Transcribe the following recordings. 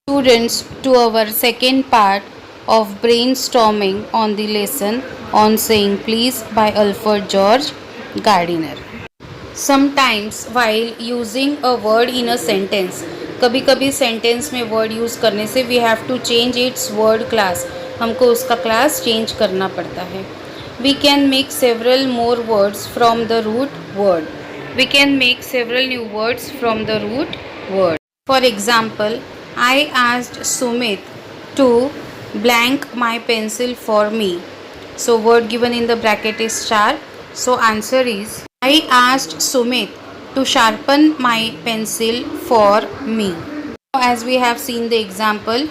Students, to our second part of brainstorming on the lesson on saying please by Alfred George Gardiner. Sometimes while using a word in a sentence, कभी कभी sentence में word use करने से we have to change its word class, हमको उसका class change करना पड़ता है. We can make several more words from the root word. We can make several new words from the root word. For example, I asked Sumit to blank my pencil for me. So word given in the bracket is sharp. So answer is I asked Sumit to sharpen my pencil for me. As we have seen the example,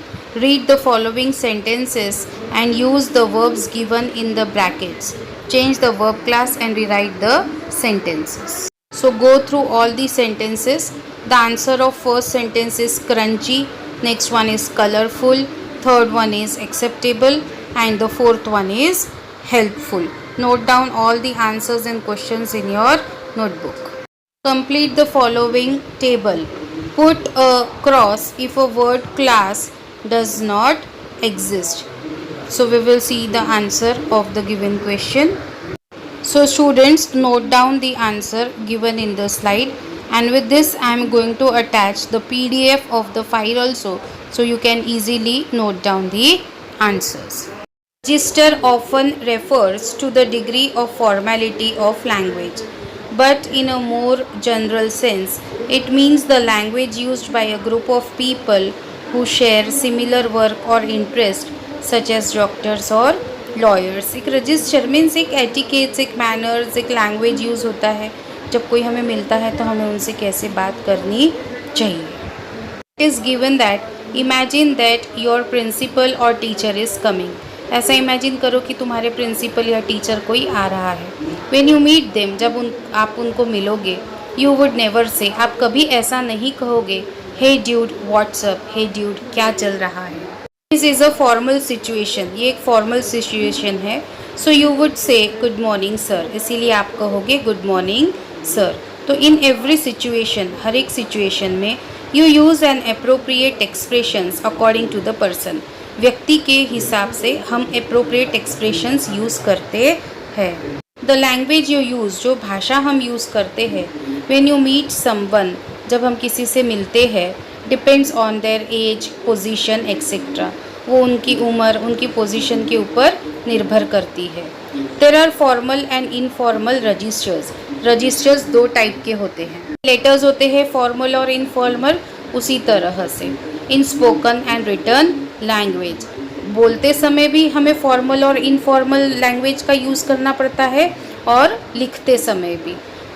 read the following sentences and use the verbs given in the brackets. Change the verb class and rewrite the sentences. So go through all the sentences. The answer of first sentence is crunchy, next one is colorful, third one is acceptable, and the fourth one is helpful. Note down all the answers and questions in your notebook. Complete the following table. Put a cross if a word class does not exist. So we will see the answer of the given question. So students, note down the answer given in the slide, and with this I am going to attach the PDF of the file also, so you can easily note down the answers. Register often refers to the degree of formality of language, but in a more general sense it means the language used by a group of people who share similar work or interest, such as doctors or lawyers. एक register means एक etiquettes, एक manners, एक language use होता है जब कोई हमें मिलता है तो हमें उनसे कैसे बात करनी चाहिए. It is given that imagine that your principal और टीचर इज़ कमिंग. ऐसा इमेजिन करो कि तुम्हारे प्रिंसिपल या टीचर कोई आ रहा है. व्हेन यू मीट देम, जब आप उनको मिलोगे, यू वुड नेवर से, आप कभी ऐसा नहीं कहोगे हे ड्यूड व्हाट्सअप, हे ड्यूड क्या चल रहा है. This is a formal situation, ये एक फॉर्मल सिचुएशन है. So you would say good morning sir, इसीलिए आप कहोगे गुड मॉर्निंग सर. तो इन एवरी सिचुएशन, हर एक सिचुएशन में you use an appropriate expressions according to the person. व्यक्ति के हिसाब से हम अप्रोप्रिएट एक्सप्रेशंस यूज़ करते हैं. द लैंग्वेज यू यूज़, जो भाषा हम यूज़ करते हैं व्हेन यू मीट समवन, जब हम किसी से मिलते हैं, depends on their age, position etcetera. वो उनकी उम्र, उनकी पोजीशन के ऊपर निर्भर करती है. There are formal and informal registers. Registers दो टाइप के होते हैं. लेटर्स होते हैं फॉर्मल और इनफॉर्मल. उसी तरह से in spoken and written language, बोलते समय भी हमें फॉर्मल और इनफॉर्मल लैंग्वेज का यूज़ करना पड़ता है और लिखते समय भी.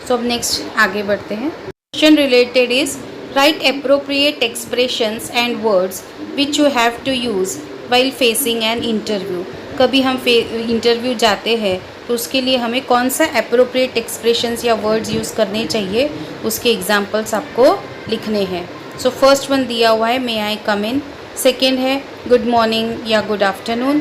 सो अब नेक्स्ट आगे बढ़ते हैं. Question related is write appropriate expressions and words which you have to use while facing an interview. कभी हम इंटरव्यू जाते हैं तो उसके लिए हमें कौन सा appropriate expressions या words यूज़ करने चाहिए, उसके examples आपको लिखने हैं. सो फर्स्ट वन दिया हुआ है may I come in. Second है गुड मॉर्निंग या good afternoon.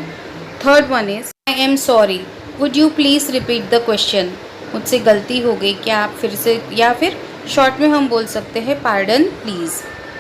Third one is I am sorry, would you please repeat the question. मुझसे गलती हो गई, क्या आप फिर से, या फिर शॉर्ट में हम बोल सकते हैं pardon please.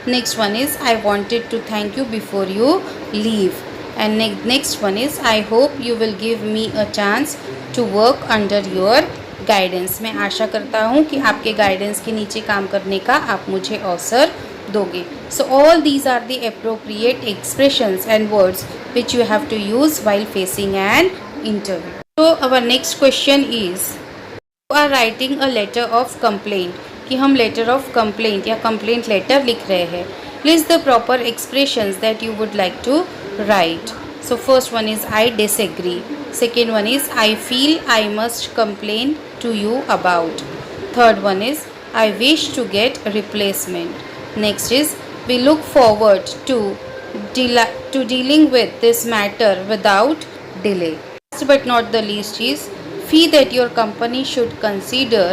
Next one is I wanted to thank you before you leave. And next one is I hope you will give me a chance to work under your guidance. मैं आशा करता हूँ कि आपके गाइडेंस के नीचे काम करने का आप मुझे अवसर दोगे. So all these are the appropriate expressions and words which you have to use while facing an interview. तो our next question is you are writing a letter of complaint, कि हम लेटर ऑफ कंप्लेंट या complaint letter लिख रहे हैं. List the proper expressions that you would like to write. So first one is I disagree. Second one is I feel I must complain to you about. Third one is I wish to get replacement. Next is we look forward to dealing with this matter without delay. Last but not the least is fee that your company should consider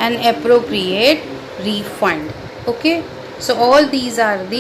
an appropriate refund. Okay, so all these are the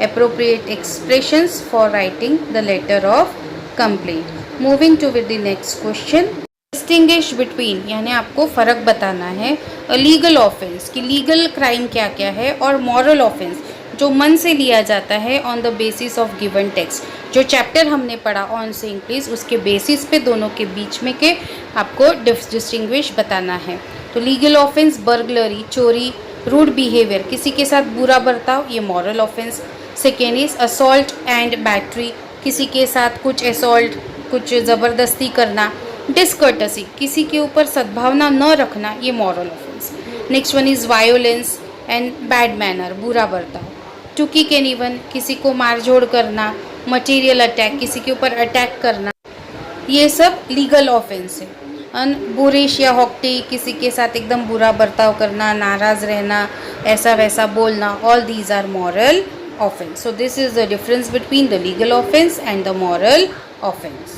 appropriate expressions for writing the letter of complaint. Moving to with the next question. Distinguish between, यानी आपको फ़र्क बताना है a legal offense, कि legal crime क्या क्या है, और moral offense, जो मन से लिया जाता है on the basis of given text. जो चैप्टर हमने पढ़ा ऑन सेइंग प्लीज उसके बेसिस पे दोनों के बीच में के आपको डिस्टिंग्विश बताना है। तो लीगल ऑफेंस बर्गलरी, चोरी, रूड बिहेवियर, किसी के साथ बुरा बर्ताव, ये moral offence. Second is assault and battery, किसी के साथ कुछ असॉल्ट, कुछ ज़बरदस्ती करना। डिसकर्टसी, किसी के ऊपर सद्भावना न रखना, ये moral offence. Next one is violence and bad manner, बुरा बर्ताव। टू किक एनीवन, किसी को मारझोड़ करना। मटेरियल अटैक, किसी के ऊपर अटैक करना, ये सब लीगल ऑफेंस है। अन बुरिश या हॉक्टी, किसी के साथ एकदम बुरा बर्ताव करना, नाराज़ रहना, ऐसा वैसा बोलना, all these are moral offense. So this is the difference between the legal offense and the moral offense.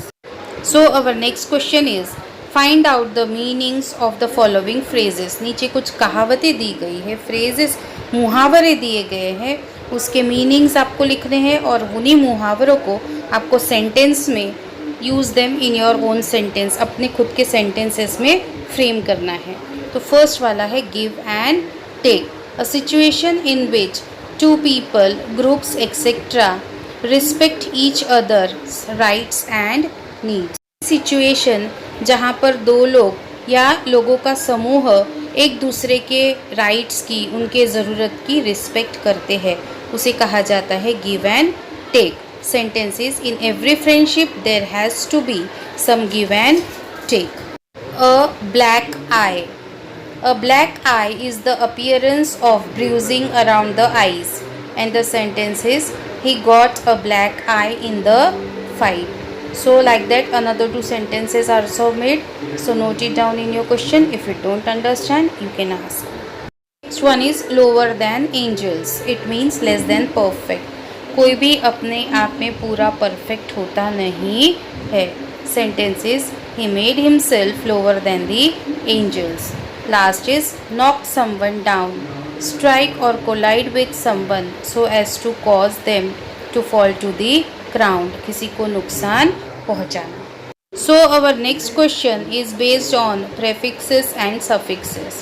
So our next question is find out the meanings of the following phrases. नीचे कुछ कहावतें दी गई है, phrases मुहावरे दिए गए हैं, उसके मीनिंग्स आपको लिखने हैं और उन्हीं मुहावरों को आपको सेंटेंस में use them in your own sentence, अपने खुद के सेंटेंसेस में फ्रेम करना है। तो फर्स्ट वाला है give and take, a situation in which two people, groups, etc. respect each other's rights and needs. Situation जहाँ पर दो लोग या लोगों का समूह एक दूसरे के राइट्स की, उनके ज़रूरत की रिस्पेक्ट करते हैं, उसे कहा जाता है give and take. Sentences in every friendship there has to be some give and take. A black eye, a black eye is the appearance of bruising around the eyes, and the sentence is he got a black eye in the fight. So like that another two sentences are also made, so note it down in your question. If you don't understand you can ask. Next one is lower than angels, it means less than perfect. कोई भी अपने आप में पूरा perfect होता नहीं है। Sentence is he made himself lower than the angels. Last is knock someone down, strike or collide with someone so as to cause them to fall to the ground, किसी को नुकसान पहुंचाना। So our next question is based on prefixes and suffixes.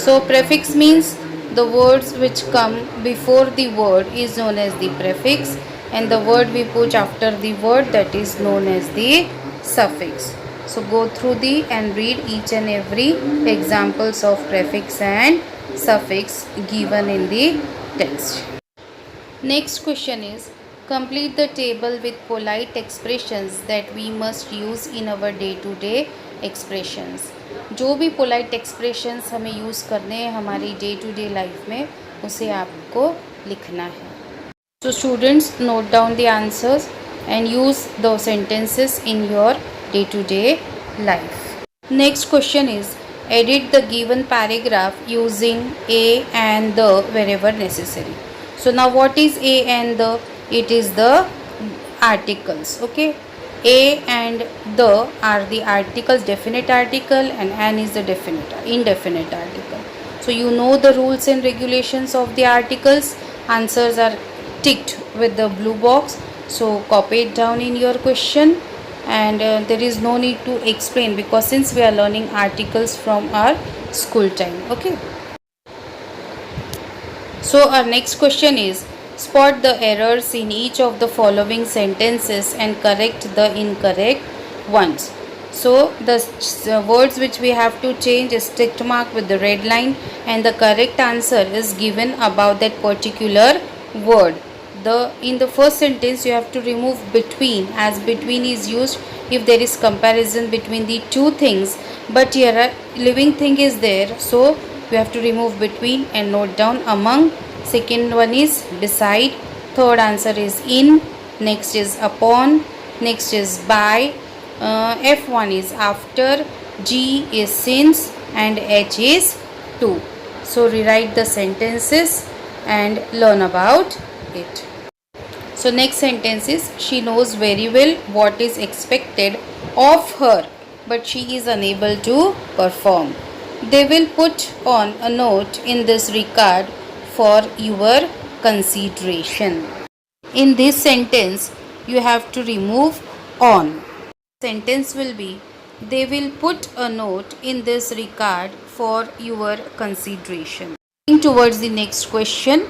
So prefix means the words which come before the word is known as the prefix, and the word we put after the word, that is known as the suffix. So go through the and read each and every examples of prefix and suffix given in the text. Next question is complete the table with polite expressions that we must use in our day to day expressions. जो भी polite expressions हमें use करने हैं हमारी day to day life में, उसे आपको लिखना है. So students note down the answers and use those sentences in your day-to-day life. Next question is edit the given paragraph using a and the wherever necessary. So now what is a and the? It is the articles. Okay, a and the are the articles, definite article, and an is the indefinite article. So you know the rules and regulations of the articles. Answers are ticked with the blue box, so copy it down in your question. And there is no need to explain because since we are learning articles from our school time. Okay, so our next question is spot the errors in each of the following sentences and correct the incorrect ones. So the words which we have to change is tick mark with the red line, and the correct answer is given above that particular word. In the first sentence you have to remove between, as between is used if there is comparison between the two things, but here a living thing is there, so we have to remove between and note down among. Second one is beside. Third answer is in. Next is upon. Next is by. F1 is after. G is since, and H is to. So rewrite the sentences and learn about it. So next sentence is she knows very well what is expected of her, but she is unable to perform. They will put on a note in this regard for your consideration. In this sentence you have to remove on. Sentence will be they will put a note in this regard for your consideration. Towards the next question.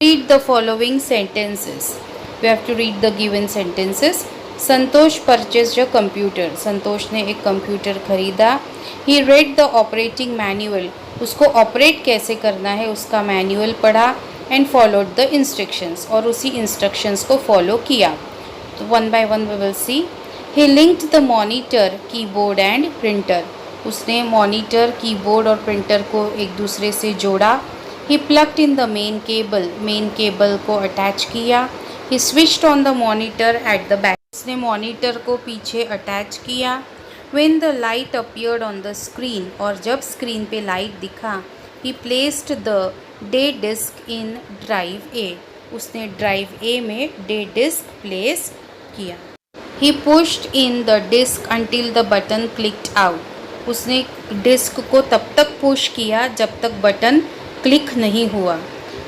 Read the following sentences. We have to read the given sentences. Santosh purchased a computer. Santosh ने एक computer खरीदा. He read the operating manual. उसको operate कैसे करना है उसका manual पढ़ा. And followed the instructions. और उसी इंस्ट्रक्शंस को फॉलो किया. तो one by one we will see. He linked the monitor, keyboard and printer. उसने मॉनिटर, कीबोर्ड और प्रिंटर को एक दूसरे से जोड़ा. He plugged in the main cable. Main cable को अटैच किया. He switched on the monitor at the back. उसने मॉनिटर को पीछे अटैच किया. When the light appeared on the screen. और जब स्क्रीन पे लाइट दिखा. He placed the day disk in drive A. उसने ड्राइव ए में डे डिस्क प्लेस किया. He pushed in the disk until the button clicked out. उसने disk को तब तक पुश किया जब तक बटन क्लिक नहीं हुआ.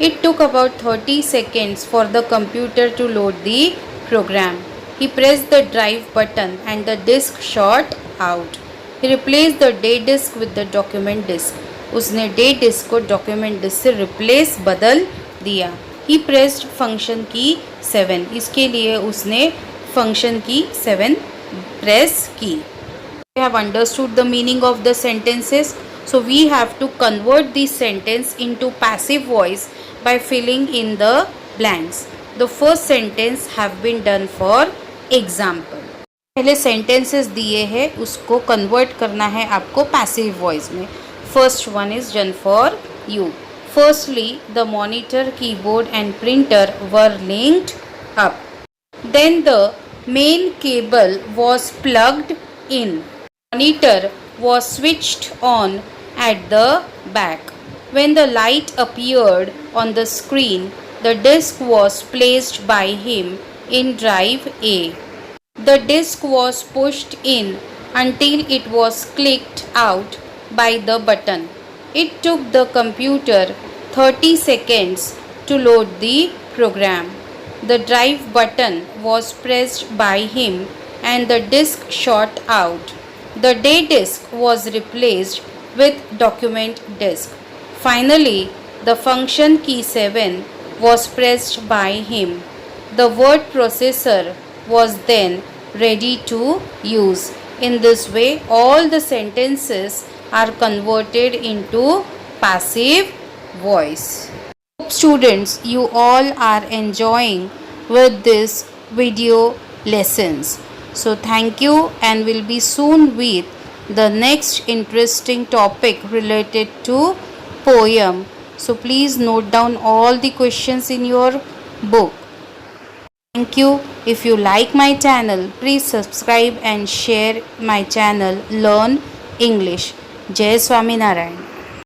It took about 30 seconds for the computer to load the program. He pressed the drive button and the disk shot out. He replaced the day disk with the document disk. उसने day disk को document disk से replace बदल दिया. He pressed function key 7. इसके लिए उसने function key 7 press की. We have understood the meaning of the sentences. So we have to convert the sentence into passive voice by filling in the blanks. The first sentence have been done for example. पहले sentences दिए हैं उसको convert करना है आपको passive voice में. First one is done for you. Firstly the monitor, keyboard and printer were linked up. Then the main cable was plugged in. Monitor was switched on at the back. When the light appeared on the screen the disk was placed by him in drive A. The disk was pushed in until it was clicked out by the button. It took the computer 30 seconds to load the program. The drive button was pressed by him and the disk shot out. The day disk was replaced with document disk. Finally, the function key 7 was pressed by him. The word processor was then ready to use. In this way, all the sentences are converted into passive voice. Hope students, you all are enjoying with this video lessons. So thank you, and we'll be soon with the next interesting topic related to poem. So please note down all the questions in your book. Thank you. If you like my channel, please subscribe and share my channel Learn English. Jai Swaminarayan.